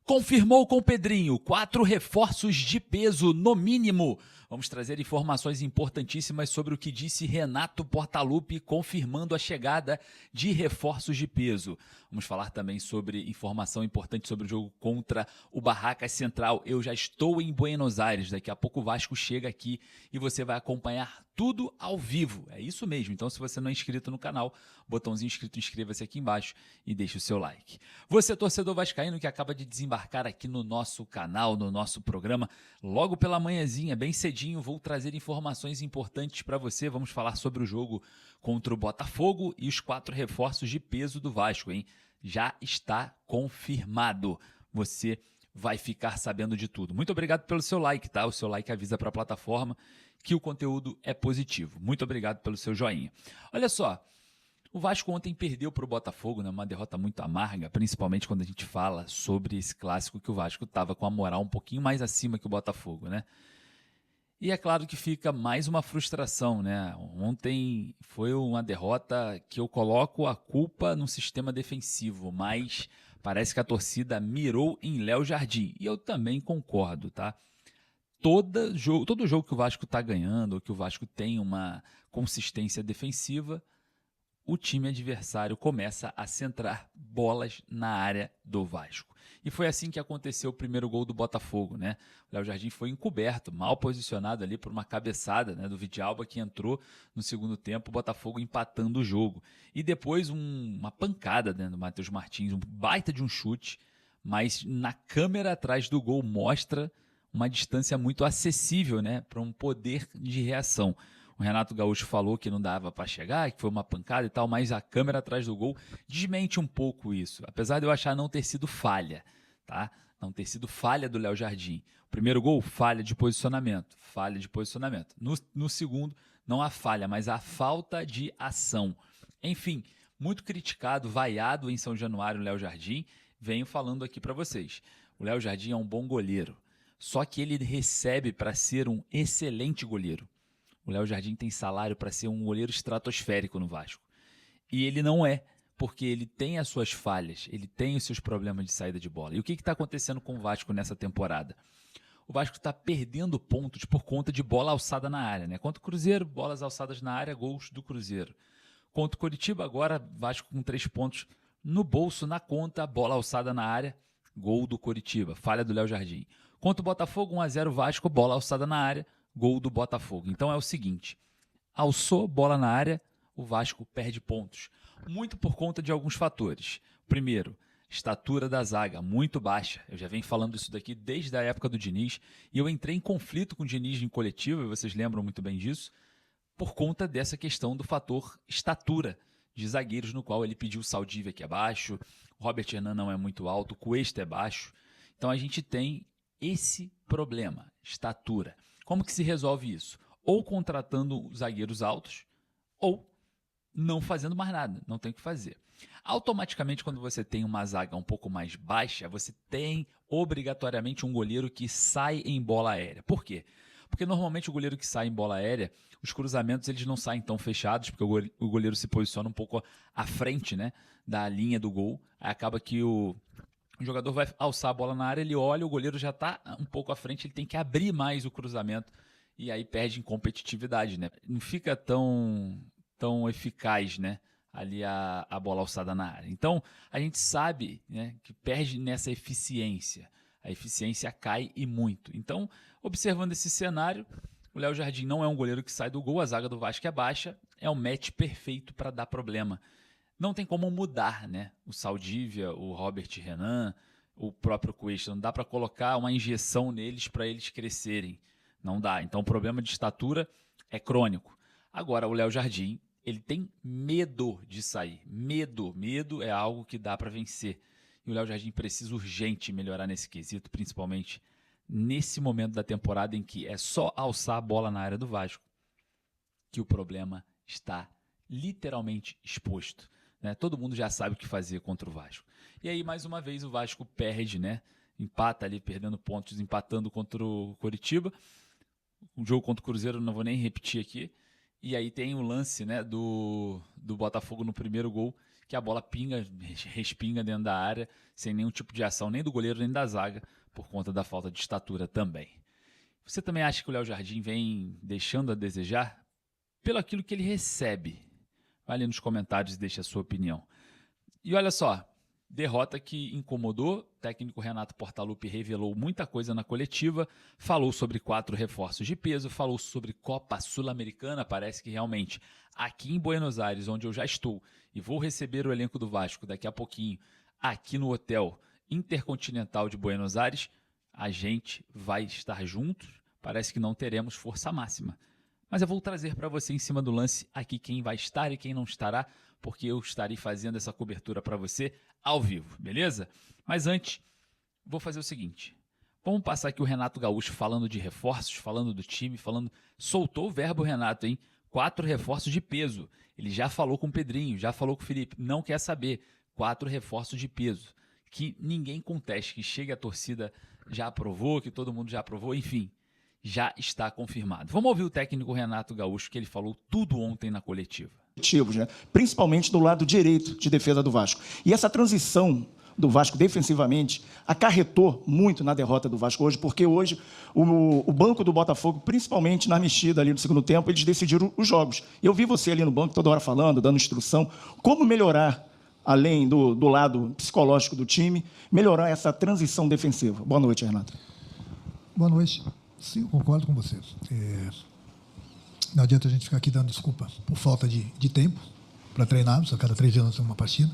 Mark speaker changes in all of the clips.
Speaker 1: Confirmou com o Pedrinho, 4 reforços de peso no mínimo. Vamos trazer informações importantíssimas sobre o que disse Renato Portaluppi, confirmando a chegada de reforços de peso. Vamos falar também sobre informação importante sobre o jogo contra o Barracas Central. Eu já estou em Buenos Aires, daqui a pouco o Vasco chega aqui e você vai acompanhar tudo ao vivo. É isso mesmo, então se você não é inscrito no canal, botãozinho inscrito, inscreva-se aqui embaixo e deixe o seu like. Você, torcedor vascaíno que acaba de desembarcar aqui no nosso canal, no nosso programa, logo pela manhãzinha, bem cedinho, vou trazer informações importantes para você. Vamos falar sobre o jogo contra o Botafogo e os 4 reforços de peso do Vasco, hein? Já está confirmado. Você vai ficar sabendo de tudo. Muito obrigado pelo seu like, tá? O seu like avisa para a plataforma que o conteúdo é positivo. Muito obrigado pelo seu joinha. Olha só, o Vasco ontem perdeu para o Botafogo, né? Uma derrota muito amarga, principalmente quando a gente fala sobre esse clássico que o Vasco estava com a moral um pouquinho mais acima que o Botafogo, né? E é claro que fica mais uma frustração, né? Ontem foi uma derrota que eu coloco a culpa no sistema defensivo, mas parece que a torcida mirou em Léo Jardim. E eu também concordo, tá? Todo jogo que o Vasco está ganhando, ou que o Vasco tem uma consistência defensiva, o time adversário começa a centrar bolas na área do Vasco. E foi assim que aconteceu o primeiro gol do Botafogo, né? O Léo Jardim foi encoberto, mal posicionado ali por uma cabeçada, né, do Vidalba, que entrou no segundo tempo, o Botafogo empatando o jogo. E depois uma pancada, né, do Matheus Martins, um baita de um chute, mas na câmera atrás do gol mostra uma distância muito acessível, né, para um poder de reação. O Renato Gaúcho falou que não dava para chegar, que foi uma pancada e tal, mas a câmera atrás do gol desmente um pouco isso, apesar de eu achar não ter sido falha, tá? Não ter sido falha do Léo Jardim. O primeiro gol, falha de posicionamento, falha de posicionamento. No segundo, não há falha, mas há falta de ação. Enfim, muito criticado, vaiado em São Januário o Léo Jardim, venho falando aqui para vocês. O Léo Jardim é um bom goleiro, só que ele recebe para ser um excelente goleiro. O Léo Jardim tem salário para ser um goleiro estratosférico no Vasco. E ele não é, porque ele tem as suas falhas, ele tem os seus problemas de saída de bola. E o que está acontecendo com o Vasco nessa temporada? O Vasco está perdendo pontos por conta de bola alçada na área, né? Contra o Cruzeiro, bolas alçadas na área, gols do Cruzeiro. Contra o Coritiba, agora Vasco com 3 pontos no bolso, na conta, bola alçada na área, gol do Coritiba, falha do Léo Jardim. Contra o Botafogo, 1-0 Vasco, bola alçada na área, gol do Botafogo. Então é o seguinte, alçou bola na área, o Vasco perde pontos. Muito por conta de alguns fatores. Primeiro, estatura da zaga, muito baixa. Eu já venho falando isso daqui desde a época do Diniz, e eu entrei em conflito com o Diniz em coletiva, e vocês lembram muito bem disso, por conta dessa questão do fator estatura de zagueiros, no qual ele pediu o Saldívia aqui abaixo, o Robert Hernan não é muito alto, o Cuesta é baixo. Então a gente tem esse problema, estatura. Como que se resolve isso? Ou contratando zagueiros altos, ou não fazendo mais nada, não tem o que fazer. Automaticamente, quando você tem uma zaga um pouco mais baixa, você tem obrigatoriamente um goleiro que sai em bola aérea. Por quê? Porque normalmente o goleiro que sai em bola aérea, os cruzamentos eles não saem tão fechados, porque o goleiro se posiciona um pouco à frente, né, da linha do gol. Aí acaba que o jogador vai alçar a bola na área, ele olha, o goleiro já está um pouco à frente, ele tem que abrir mais o cruzamento e aí perde em competitividade, né? Não fica tão eficaz, né, ali a bola alçada na área. Então, a gente sabe, né, que perde nessa eficiência. A eficiência cai e muito. Então, observando esse cenário, o Léo Jardim não é um goleiro que sai do gol, a zaga do Vasco é baixa, é um match perfeito para dar problema. Não tem como mudar, né? O Saldívia, o Robert Hernan, o próprio Cuesta. Não dá para colocar uma injeção neles para eles crescerem. Não dá. Então o problema de estatura é crônico. Agora, o Léo Jardim, ele tem medo de sair. Medo é algo que dá para vencer. E o Léo Jardim precisa urgente melhorar nesse quesito, principalmente nesse momento da temporada em que é só alçar a bola na área do Vasco que o problema está literalmente exposto. Né? Todo mundo já sabe o que fazer contra o Vasco. E aí, mais uma vez, o Vasco perde, né? Empata ali, perdendo pontos, empatando contra o Coritiba. O jogo contra o Cruzeiro, não vou nem repetir aqui. E aí tem o lance, né, do Botafogo no primeiro gol, que a bola pinga, respinga dentro da área, sem nenhum tipo de ação, nem do goleiro, nem da zaga, por conta da falta de estatura também. Você também acha que o Léo Jardim vem deixando a desejar pelo aquilo que ele recebe? Vai ali nos comentários e deixa a sua opinião. E olha só, derrota que incomodou, o técnico Renato Portaluppi revelou muita coisa na coletiva, falou sobre 4 reforços de peso, falou sobre Copa Sul-Americana, parece que realmente aqui em Buenos Aires, onde eu já estou, e vou receber o elenco do Vasco daqui a pouquinho, aqui no Hotel Intercontinental de Buenos Aires, a gente vai estar juntos, parece que não teremos força máxima. Mas eu vou trazer para você em cima do lance aqui quem vai estar e quem não estará, porque eu estarei fazendo essa cobertura para você ao vivo, beleza? Mas antes, vou fazer o seguinte. Vamos passar aqui o Renato Gaúcho falando de reforços, falando do time, soltou o verbo Renato, hein? 4 reforços de peso. Ele já falou com o Pedrinho, já falou com o Felipe, não quer saber. 4 reforços de peso. Que ninguém conteste, que chega a torcida já aprovou, que todo mundo já aprovou, enfim. Já está confirmado. Vamos ouvir o técnico Renato Gaúcho, que ele falou tudo ontem na coletiva.
Speaker 2: Né? Principalmente do lado direito de defesa do Vasco. E essa transição do Vasco defensivamente acarretou muito na derrota do Vasco hoje, porque hoje o banco do Botafogo, principalmente na mexida ali no segundo tempo, eles decidiram os jogos. Eu vi você ali no banco toda hora falando, dando instrução, como melhorar, além do lado psicológico do time, melhorar essa transição defensiva. Boa noite, Renato.
Speaker 3: Boa noite. Sim, eu concordo com você. Não adianta a gente ficar aqui dando desculpa por falta de tempo para treinarmos. A cada 3 dias nós temos uma partida.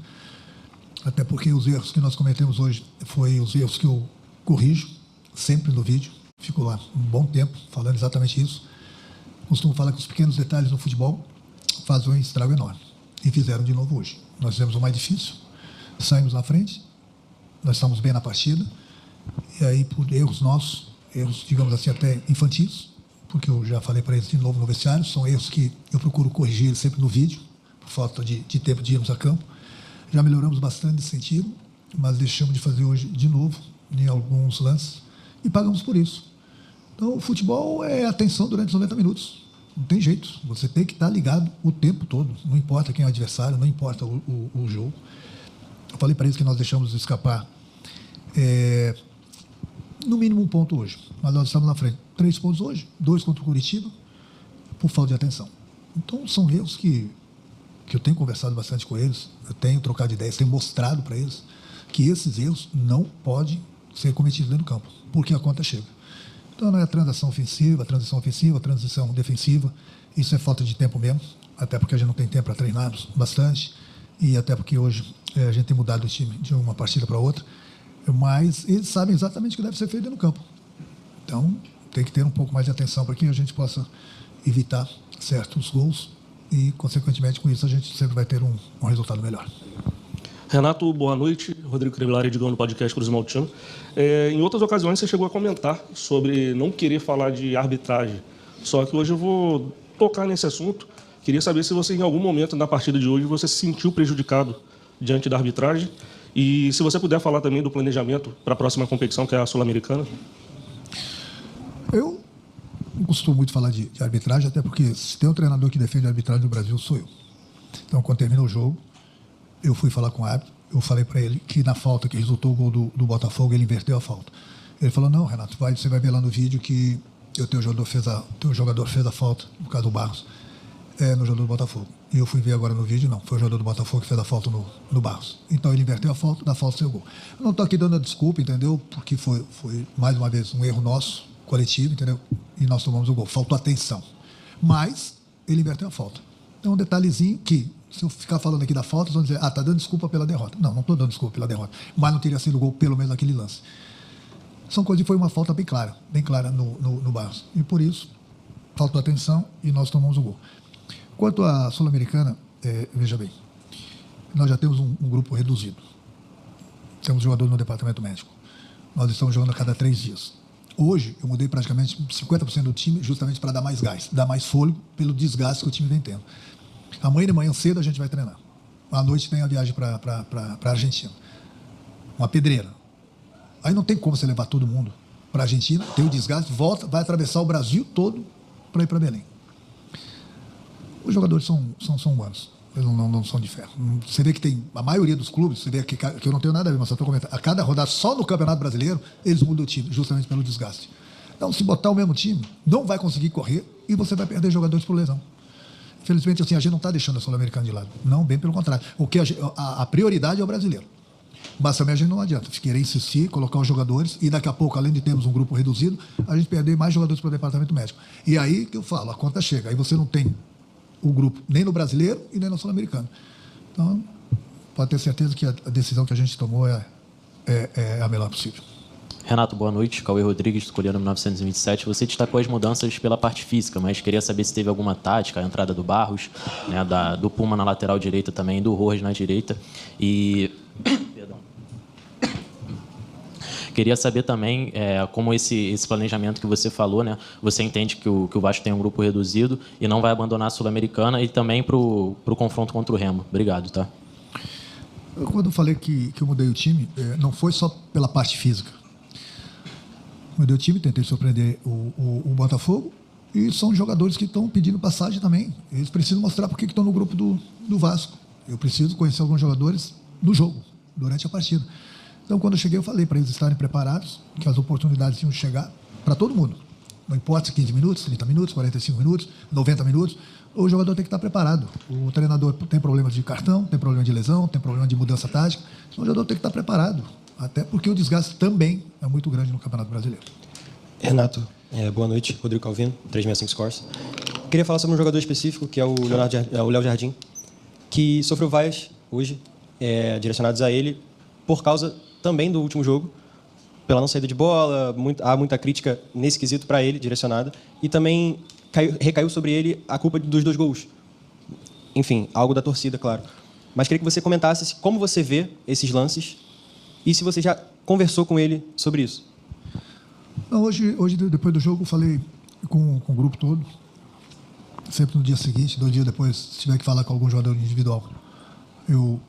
Speaker 3: Até porque os erros que nós cometemos hoje foram os erros que eu corrijo sempre no vídeo. Fico lá um bom tempo falando exatamente isso. Costumo falar que os pequenos detalhes no futebol fazem um estrago enorme. E fizeram de novo hoje. Nós fizemos o mais difícil, saímos na frente, nós estamos bem na partida, e aí por erros nossos, erros, digamos assim, até infantis, porque eu já falei para eles de novo no vestiário, são erros que eu procuro corrigir sempre no vídeo, por falta de tempo de irmos a campo. Já melhoramos bastante nesse sentido, mas deixamos de fazer hoje de novo, em alguns lances, e pagamos por isso. Então, o futebol é atenção durante os 90 minutos. Não tem jeito, você tem que estar ligado o tempo todo, não importa quem é o adversário, não importa o jogo. Eu falei para eles que nós deixamos escapar no mínimo 1 ponto hoje, mas nós estamos na frente. 3 pontos hoje, 2 contra o Curitiba, por falta de atenção. Então, são erros que eu tenho conversado bastante com eles, eu tenho trocado ideias, tenho mostrado para eles que esses erros não podem ser cometidos dentro do campo, porque a conta chega. Então, não é a transição ofensiva, a transição defensiva, isso é falta de tempo mesmo, até porque a gente não tem tempo para treinarmos bastante, e até porque hoje a gente tem mudado o time de uma partida para outra, mas eles sabem exatamente o que deve ser feito no campo. Então, tem que ter um pouco mais de atenção para que a gente possa evitar certos gols e, consequentemente, com isso a gente sempre vai ter um resultado melhor.
Speaker 4: Renato, boa noite. Rodrigo Crivellari, Digão, no podcast Cruz Maltino. Em outras ocasiões você chegou a comentar sobre não querer falar de arbitragem, só que hoje eu vou tocar nesse assunto. Queria saber se você, em algum momento na partida de hoje, você se sentiu prejudicado diante da arbitragem e se você puder falar também do planejamento para a próxima competição, que é a Sul-Americana.
Speaker 3: Eu não costumo muito falar de arbitragem, até porque se tem um treinador que defende a arbitragem no Brasil, sou eu. Então, quando terminou o jogo, eu fui falar com o árbitro, eu falei para ele que na falta que resultou o gol do Botafogo, ele inverteu a falta. Ele falou, não, Renato, você vai ver lá no vídeo que o teu jogador fez a falta, no caso do Barros, no jogador do Botafogo. E eu fui ver agora no vídeo, não, foi o jogador do Botafogo que fez a falta no Barros. Então ele inverteu a falta, da falta saiu o gol. Eu não estou aqui dando a desculpa, entendeu? Porque foi mais uma vez um erro nosso, coletivo, entendeu? E nós tomamos o gol. Faltou atenção. Mas ele inverteu a falta. Então, um detalhezinho que, se eu ficar falando aqui da falta, eles vão dizer, tá dando desculpa pela derrota. Não estou dando desculpa pela derrota. Mas não teria sido gol, pelo menos naquele lance. São coisas que foi uma falta bem clara no Barros. E por isso, faltou atenção e nós tomamos o gol. Quanto à Sul-Americana, veja bem, nós já temos um grupo reduzido. Temos jogadores no departamento médico. Nós estamos jogando a cada 3 dias. Hoje, eu mudei praticamente 50% do time justamente para dar mais gás, dar mais fôlego pelo desgaste que o time vem tendo. Amanhã de manhã cedo a gente vai treinar. À noite tem a viagem para a Argentina. Uma pedreira. Aí não tem como você levar todo mundo para a Argentina, tem o desgaste, volta, vai atravessar o Brasil todo para ir para Belém. Os jogadores são humanos. Eles não são de ferro. Você vê que tem a maioria dos clubes, você vê que eu não tenho nada a ver, mas só estou comentando. A cada rodada, só no Campeonato Brasileiro, eles mudam o time, justamente pelo desgaste. Então, se botar o mesmo time, não vai conseguir correr e você vai perder jogadores por lesão. Infelizmente, assim, a gente não está deixando a Sul-Americana de lado. Não, bem pelo contrário. O que a prioridade é o brasileiro. Mas também a gente não adianta querer insistir, colocar os jogadores e daqui a pouco, além de termos um grupo reduzido, a gente perder mais jogadores para o departamento médico. E aí que eu falo, a conta chega. Aí você não tem o grupo nem no brasileiro e nem no sul-americano. Então, pode ter certeza que a decisão que a gente tomou é a melhor possível.
Speaker 5: Renato, boa noite. Cauê Rodrigues, escolhendo 1927. Você destacou as mudanças pela parte física, mas queria saber se teve alguma tática, a entrada do Barros, né, do Puma na lateral direita também, do Rojas na direita. E... Perdão. Queria saber também como esse planejamento que você falou, né? Você entende que o Vasco tem um grupo reduzido e não vai abandonar a Sul-Americana e também para o confronto contra o Remo. Obrigado, tá?
Speaker 3: Quando eu falei que eu mudei o time, não foi só pela parte física. Mudei o time, tentei surpreender o Botafogo e são jogadores que estão pedindo passagem também. Eles precisam mostrar por que estão no grupo do Vasco. Eu preciso conhecer alguns jogadores no jogo, durante a partida. Então, quando eu cheguei, eu falei para eles estarem preparados, que as oportunidades iam chegar para todo mundo. Não importa se 15 minutos, 30 minutos, 45 minutos, 90 minutos, o jogador tem que estar preparado. O treinador tem problemas de cartão, tem problema de lesão, tem problema de mudança tática. Então, o jogador tem que estar preparado, até porque o desgaste também é muito grande no Campeonato Brasileiro.
Speaker 6: Renato, boa noite. Rodrigo Calvino, 365 Scores. Queria falar sobre um jogador específico, que é o Léo Jardim, que sofreu vaias hoje, direcionadas a ele, por causa também do último jogo, pela não saída de bola, há muita crítica nesse quesito para ele, direcionada, e também recaiu sobre ele a culpa dos 2 gols. Enfim, algo da torcida, claro. Mas queria que você comentasse como você vê esses lances e se você já conversou com ele sobre isso.
Speaker 3: Não, hoje, depois do jogo, eu falei com o grupo todo, sempre no dia seguinte, 2 dias depois, se tiver que falar com algum jogador individual, eu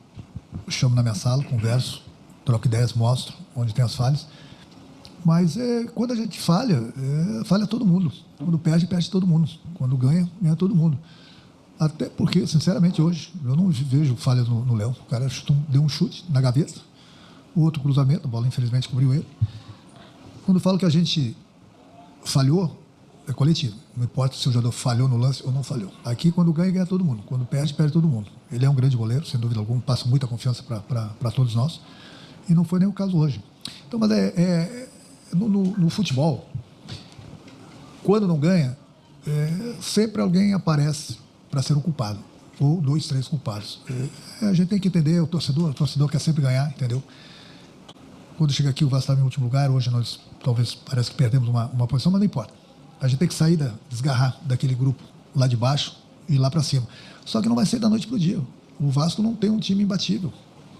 Speaker 3: chamo na minha sala, converso, troco ideias, mostro onde tem as falhas. Mas quando a gente falha todo mundo. Quando perde todo mundo. Quando ganha todo mundo. Até porque, sinceramente, hoje, eu não vejo falhas no Léo. O cara deu um chute na gaveta, o outro cruzamento, a bola infelizmente cobriu ele. Quando eu falo que a gente falhou, é coletivo. Não importa se o jogador falhou no lance ou não falhou. Aqui, quando ganha todo mundo. Quando perde todo mundo. Ele é um grande goleiro, sem dúvida alguma, passa muita confiança para todos nós. E não foi nem o caso hoje. Então, mas no futebol, quando não ganha, sempre alguém aparece para ser o culpado. Ou 2, 3 culpados. A gente tem que entender o torcedor quer sempre ganhar, entendeu? Quando chega aqui, o Vasco estava em último lugar, hoje nós talvez parece que perdemos uma posição, mas não importa. A gente tem que sair, desgarrar daquele grupo lá de baixo e ir lá para cima. Só que não vai ser da noite para o dia. O Vasco não tem um time imbatível.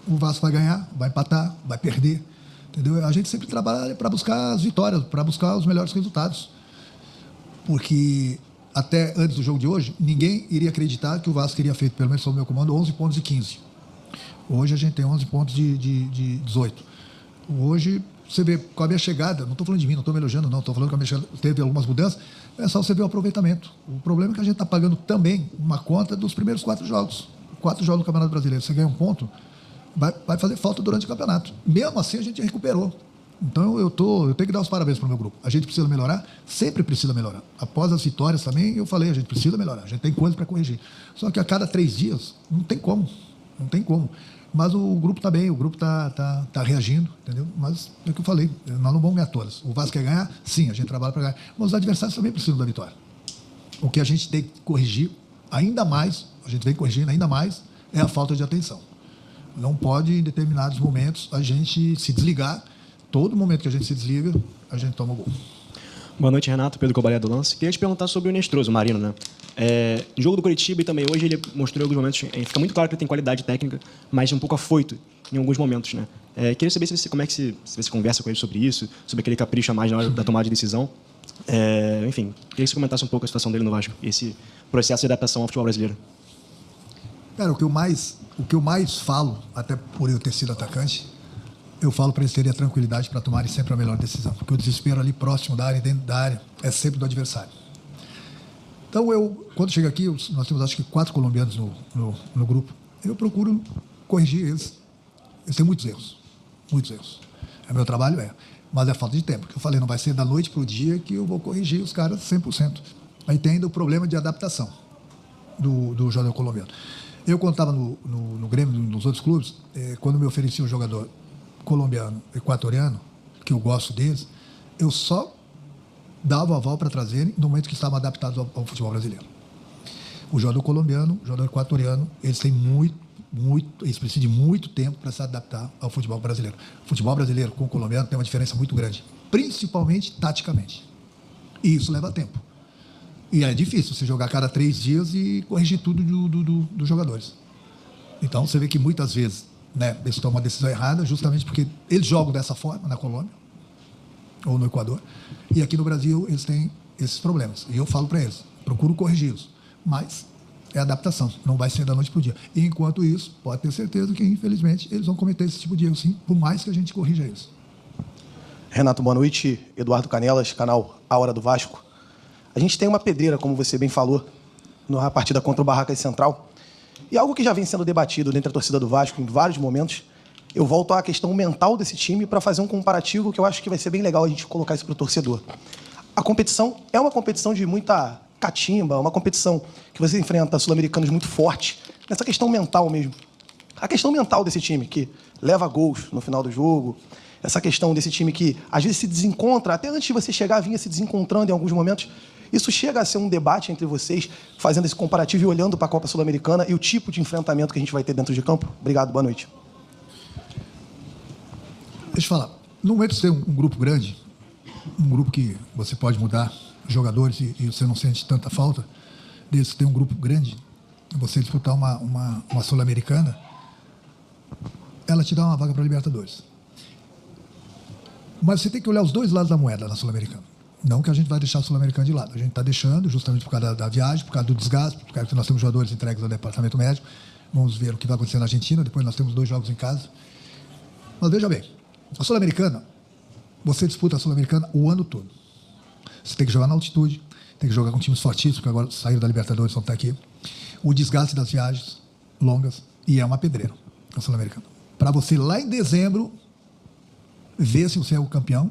Speaker 3: O Vasco vai ganhar, vai empatar, vai perder, entendeu? A gente sempre trabalha para buscar as vitórias, para buscar os melhores resultados. Porque até antes do jogo de hoje, ninguém iria acreditar que o Vasco teria feito, pelo menos sob o meu comando, 11 pontos de 15. Hoje a gente tem 11 pontos de 18. Hoje, você vê, com a minha chegada, não estou falando de mim, não estou me elogiando, não, estou falando que a minha chegada teve algumas mudanças, é só você ver o aproveitamento. O problema é que a gente está pagando também uma conta dos primeiros 4 jogos. 4 jogos no Campeonato Brasileiro, você ganha um ponto, vai fazer falta durante o campeonato. Mesmo assim, a gente recuperou. Então, eu tenho que dar os parabéns para o meu grupo. A gente precisa melhorar, sempre precisa melhorar. Após as vitórias também, eu falei, a gente precisa melhorar, a gente tem coisa para corrigir. Só que a cada 3 dias, não tem como. Mas o grupo está bem, o grupo está reagindo, entendeu? Mas é o que eu falei, nós não vamos ganhar todas. O Vasco quer ganhar? Sim, a gente trabalha para ganhar. Mas os adversários também precisam da vitória. O que a gente tem que corrigir ainda mais, a gente vem corrigindo ainda mais, é a falta de atenção. Não pode, em determinados momentos, a gente se desligar. Todo momento que a gente se desliga, a gente toma o gol.
Speaker 7: Boa noite, Renato, Pedro Cobalé do Lance. Queria te perguntar sobre o Nestroso, o Marino, né? No jogo do Coritiba e também hoje ele mostrou em alguns momentos, fica muito claro que ele tem qualidade técnica, mas um pouco afoito em alguns momentos, né? Queria saber se você conversa com ele sobre isso, sobre aquele capricho a mais na hora da tomada de decisão. Enfim, queria que você comentasse um pouco a situação dele no Vasco e esse processo de adaptação ao futebol brasileiro.
Speaker 3: Cara, o que eu mais falo, até por eu ter sido atacante, eu falo para eles terem a tranquilidade para tomarem sempre a melhor decisão. Porque o desespero ali próximo da área, dentro da área, é sempre do adversário. Então, quando chego aqui, nós temos acho que 4 colombianos no grupo. Eu procuro corrigir eles. Eles têm muitos erros. Muitos erros. Meu trabalho mas é falta de tempo. Eu falei, não vai ser da noite para o dia que eu vou corrigir os caras 100%. Aí tem ainda o problema de adaptação do jogador colombiano. Eu, quando estava no Grêmio, nos outros clubes, quando me oferecia um jogador colombiano, equatoriano, que eu gosto deles, eu só dava aval para trazerem no momento que estavam adaptados ao futebol brasileiro. O jogador colombiano, o jogador equatoriano, eles têm eles precisam de muito tempo para se adaptar ao futebol brasileiro. O futebol brasileiro com o colombiano tem uma diferença muito grande, principalmente taticamente. E isso leva tempo. E é difícil você jogar a cada 3 dias e corrigir tudo dos jogadores. Então, você vê que muitas vezes, né, eles tomam uma decisão errada justamente porque eles jogam dessa forma na Colômbia ou no Equador. E aqui no Brasil, eles têm esses problemas. E eu falo para eles, procuro corrigi-los. Mas é adaptação, não vai ser da noite para o dia. E, enquanto isso, pode ter certeza que, infelizmente, eles vão cometer esse tipo de erro, sim, por mais que a gente corrija isso.
Speaker 8: Renato, boa noite. Eduardo Canelas, canal A Hora do Vasco. A gente tem uma pedreira, como você bem falou, na partida contra o Barracas Central. E algo que já vem sendo debatido dentro da torcida do Vasco em vários momentos, eu volto à questão mental desse time para fazer um comparativo que eu acho que vai ser bem legal a gente colocar isso para o torcedor. A competição é uma competição de muita catimba, uma competição que você enfrenta sul-americanos muito fortes, nessa questão mental mesmo. A questão mental desse time, que leva gols no final do jogo, essa questão desse time que às vezes se desencontra, até antes de você chegar, vinha se desencontrando em alguns momentos. Isso chega a ser um debate entre vocês, fazendo esse comparativo e olhando para a Copa Sul-Americana e o tipo de enfrentamento que a gente vai ter dentro de campo? Obrigado, boa noite.
Speaker 3: Deixa eu falar. No momento de ter um grupo grande, um grupo que você pode mudar jogadores e você não sente tanta falta, desde que tem um grupo grande, você disputar uma Sul-Americana, ela te dá uma vaga para a Libertadores. Mas você tem que olhar os dois lados da moeda na Sul-Americana. Não que a gente vai deixar a Sul-Americana de lado. A gente está deixando justamente por causa da viagem, por causa do desgaste, por causa que nós temos jogadores entregues ao departamento médico. Vamos ver o que vai acontecer na Argentina. Depois nós temos 2 jogos em casa. Mas veja bem, a Sul-Americana, você disputa a Sul-Americana o ano todo. Você tem que jogar na altitude, tem que jogar com times fortíssimos, porque agora saíram da Libertadores, vão estar aqui. O desgaste das viagens longas, e é uma pedreira a Sul-Americana. Para você, lá em dezembro, ver se você é o campeão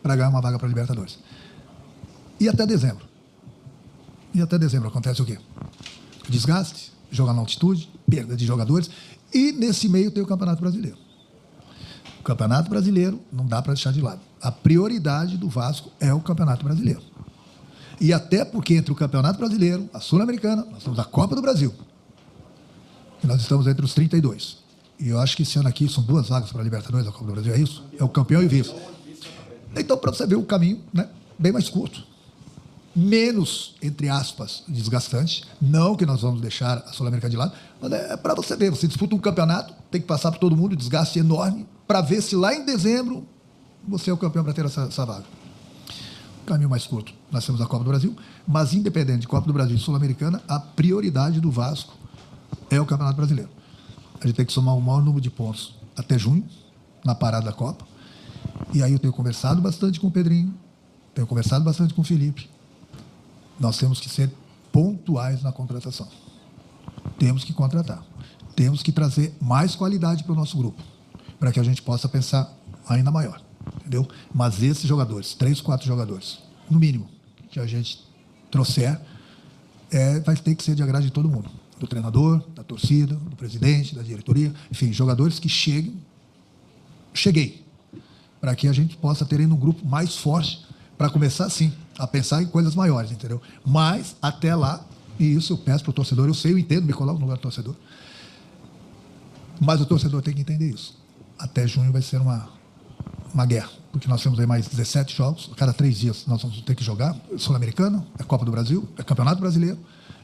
Speaker 3: para ganhar uma vaga para a Libertadores. E até dezembro. Acontece o quê? Desgaste, jogar na altitude, perda de jogadores, e nesse meio tem o Campeonato Brasileiro. O Campeonato Brasileiro não dá para deixar de lado. A prioridade do Vasco é o Campeonato Brasileiro. E até porque entre o Campeonato Brasileiro, a Sul-Americana, nós temos a Copa do Brasil. E nós estamos entre os 32. E eu acho que esse ano aqui são 2 vagas para a Libertadores da Copa do Brasil, é isso? É o campeão e o vice. Então, para você ver o caminho, né, bem mais curto. Menos, entre aspas, desgastante. Não que nós vamos deixar a Sul-Americana de lado, mas é para você ver. Você disputa um campeonato, tem que passar por todo mundo, desgaste enorme, para ver se lá em dezembro você é o campeão para ter essa vaga. Caminho mais curto. Nós temos a Copa do Brasil, mas independente de Copa do Brasil e Sul-Americana, a prioridade do Vasco é o Campeonato Brasileiro. A gente tem que somar o maior número de pontos até junho, na parada da Copa. E aí eu tenho conversado bastante com o Pedrinho, tenho conversado bastante com o Felipe. Nós temos que ser pontuais na contratação. Temos que contratar. Temos que trazer mais qualidade para o nosso grupo, para que a gente possa pensar ainda maior. Entendeu? Mas esses jogadores, 3, 4 jogadores, no mínimo, que a gente trouxer, vai ter que ser de agrado de todo mundo. Do treinador, da torcida, do presidente, da diretoria, enfim, jogadores que cheguei, para que a gente possa ter ainda um grupo mais forte para começar, sim, a pensar em coisas maiores, entendeu? Mas, até lá, e isso eu peço para o torcedor, eu entendo, me coloco no lugar do torcedor, mas o torcedor tem que entender isso. Até junho vai ser uma guerra, porque nós temos aí mais 17 jogos, a cada 3 dias nós vamos ter que jogar, Sul-Americana, é Copa do Brasil, é Campeonato Brasileiro,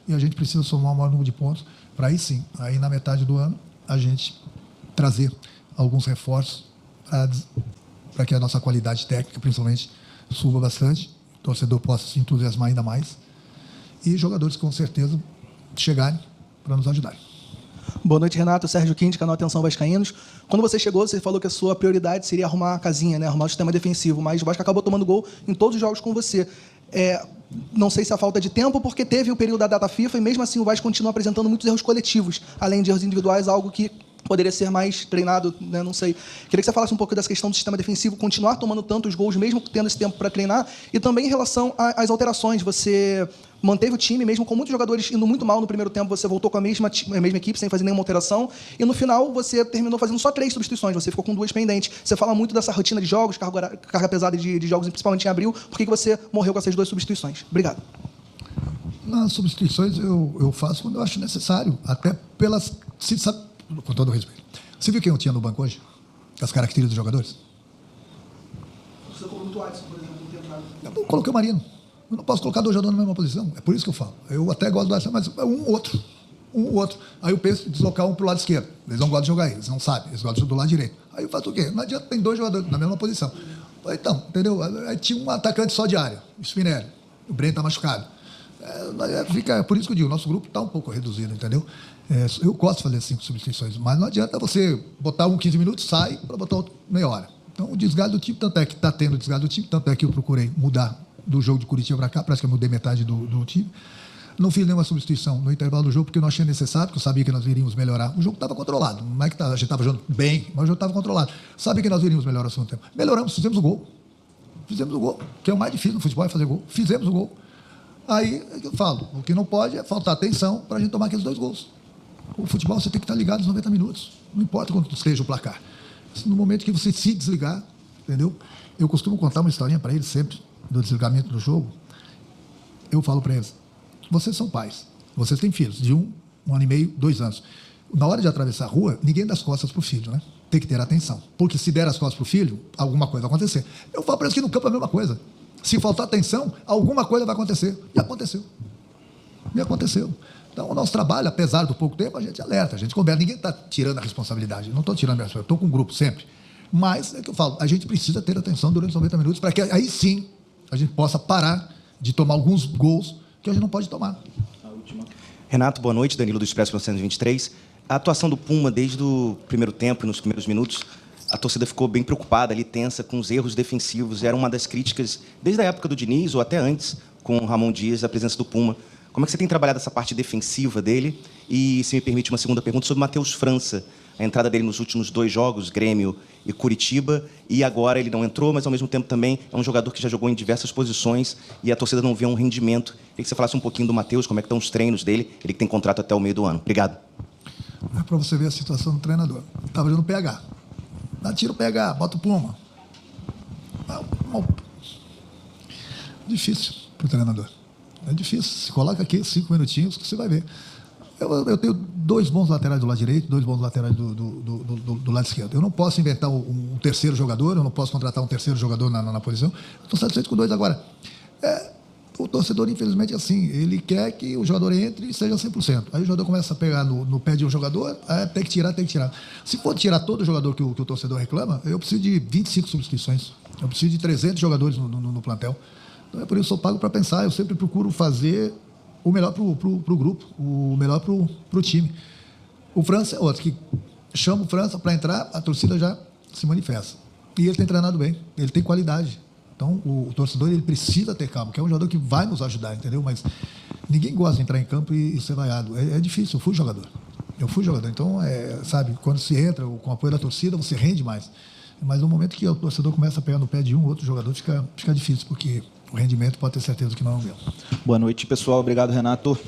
Speaker 3: e a gente precisa somar o maior número de pontos para aí sim, aí na metade do ano, a gente trazer alguns reforços para que a nossa qualidade técnica, principalmente, suba bastante, o torcedor possa se entusiasmar ainda mais e jogadores com certeza chegarem para nos ajudarem.
Speaker 9: Boa noite, Renato. Sérgio Quinte, canal Atenção Vascaínos. Quando você chegou, você falou que a sua prioridade seria arrumar a casinha, né? Arrumar o sistema defensivo, mas o Vasco acabou tomando gol em todos os jogos com você. Não sei se a falta de tempo, porque teve o período da data FIFA e mesmo assim o Vasco continua apresentando muitos erros coletivos, além de erros individuais, algo que poderia ser mais treinado, né? Não sei. Queria que você falasse um pouco dessa questão do sistema defensivo, continuar tomando tantos gols, mesmo tendo esse tempo para treinar, e também em relação às alterações. Você manteve o time, mesmo com muitos jogadores indo muito mal no primeiro tempo, você voltou com a mesma equipe, sem fazer nenhuma alteração, e no final você terminou fazendo só 3 substituições, você ficou com 2 pendentes. Você fala muito dessa rotina de jogos, carga pesada de jogos, principalmente em abril. Por que você morreu com essas 2 substituições? Obrigado.
Speaker 3: Nas substituições eu faço quando eu acho necessário, até pelas... Sabe, com todo o respeito. Você viu quem eu tinha no banco hoje? As características dos jogadores?
Speaker 9: Você colocou muito Adson, por exemplo, não tem nada.
Speaker 3: Eu coloquei o Marino. Eu não posso colocar 2 jogadores na mesma posição. É por isso que eu falo. Eu até gosto do Adson, mas é um ou outro. Aí eu penso em deslocar um para o lado esquerdo. Eles não gostam de jogar aí, eles não sabem. Eles gostam do lado direito. Aí eu faço o quê? Não adianta, tem 2 jogadores na mesma posição. Então, entendeu? Aí tinha um atacante só de área, o Spinelli. O Breno está machucado. Por isso que eu digo, o nosso grupo está um pouco reduzido, entendeu? Eu gosto de fazer 5 substituições, mas não adianta você botar um 15 minutos, sai para botar outro meia hora. Então, o desgaste do time, tanto é que está tendo desgaste do time, tanto é que eu procurei mudar do jogo de Curitiba para cá, parece que eu mudei metade do time. Não fiz nenhuma substituição no intervalo do jogo, porque eu não achei necessário, porque eu sabia que nós iríamos melhorar. O jogo estava controlado, não é que a gente estava jogando bem, mas o jogo estava controlado. Sabia que nós iríamos melhorar no segundo tempo. Melhoramos, fizemos o gol. Fizemos o gol, que é o mais difícil no futebol, é fazer gol. Fizemos o gol. Aí, eu falo, o que não pode é faltar atenção para a gente tomar aqueles 2 gols. O futebol você tem que estar ligado nos 90 minutos. Não importa quanto esteja o placar. No momento que você se desligar, entendeu? Eu costumo contar uma historinha para eles sempre, do desligamento do jogo. Eu falo para eles, vocês são pais, vocês têm filhos de 1 ano e meio, 2 anos. Na hora de atravessar a rua, ninguém dá as costas para o filho, né? Tem que ter atenção. Porque se der as costas para o filho, alguma coisa vai acontecer. Eu falo para eles que no campo é a mesma coisa. Se faltar atenção, alguma coisa vai acontecer. E aconteceu. E aconteceu. Então, o nosso trabalho, apesar do pouco tempo, a gente alerta, a gente conversa. Ninguém está tirando a responsabilidade. Eu não estou tirando a responsabilidade, estou com um grupo sempre. Mas, é que eu falo, a gente precisa ter atenção durante os 90 minutos para que aí sim a gente possa parar de tomar alguns gols que a gente não pode tomar.
Speaker 10: Renato, boa noite. Danilo do Expresso 1923. A atuação do Puma desde o primeiro tempo e nos primeiros minutos, a torcida ficou bem preocupada ali, tensa, com os erros defensivos. Era uma das críticas, desde a época do Diniz ou até antes, com o Ramon Dias, a presença do Puma. Como é que você tem trabalhado essa parte defensiva dele? E, se me permite, uma segunda pergunta sobre o Matheus França. A entrada dele nos últimos 2 jogos, Grêmio e Curitiba, e agora ele não entrou, mas, ao mesmo tempo, também é um jogador que já jogou em diversas posições e a torcida não vê um rendimento. Queria que você falasse um pouquinho do Matheus, como é que estão os treinos dele, ele que tem contrato até o meio do ano. Obrigado.
Speaker 3: É para você ver a situação do treinador. Estava jogando PH. Tira o PH, bota o Puma. Difícil para o treinador. É difícil. Se coloca aqui 5 minutinhos que você vai ver. Eu tenho 2 bons laterais do lado direito, 2 bons laterais do lado esquerdo. Eu não posso inventar um terceiro jogador, eu não posso contratar um terceiro jogador na posição. Estou satisfeito com 2 agora. O torcedor, infelizmente, é assim. Ele quer que o jogador entre e seja 100%. Aí o jogador começa a pegar no pé de um jogador, tem que tirar. Se for tirar todo jogador que o torcedor reclama, eu preciso de 25 substituições. Eu preciso de 300 jogadores no plantel. Então, é por isso que eu sou pago para pensar. Eu sempre procuro fazer o melhor para o grupo, o melhor para o time. O França é outro, que chama o França para entrar, a torcida já se manifesta. E ele tem treinado bem, ele tem qualidade. Então, o torcedor ele precisa ter calma, que é um jogador que vai nos ajudar, entendeu? Mas ninguém gosta de entrar em campo e ser vaiado. É difícil, eu fui jogador. Então, sabe, quando se entra com o apoio da torcida, você rende mais. Mas no momento que o torcedor começa a pegar no pé de um outro jogador, fica difícil, porque o rendimento pode ter certeza que não é o meu.
Speaker 11: Boa noite, pessoal. Obrigado, Renato.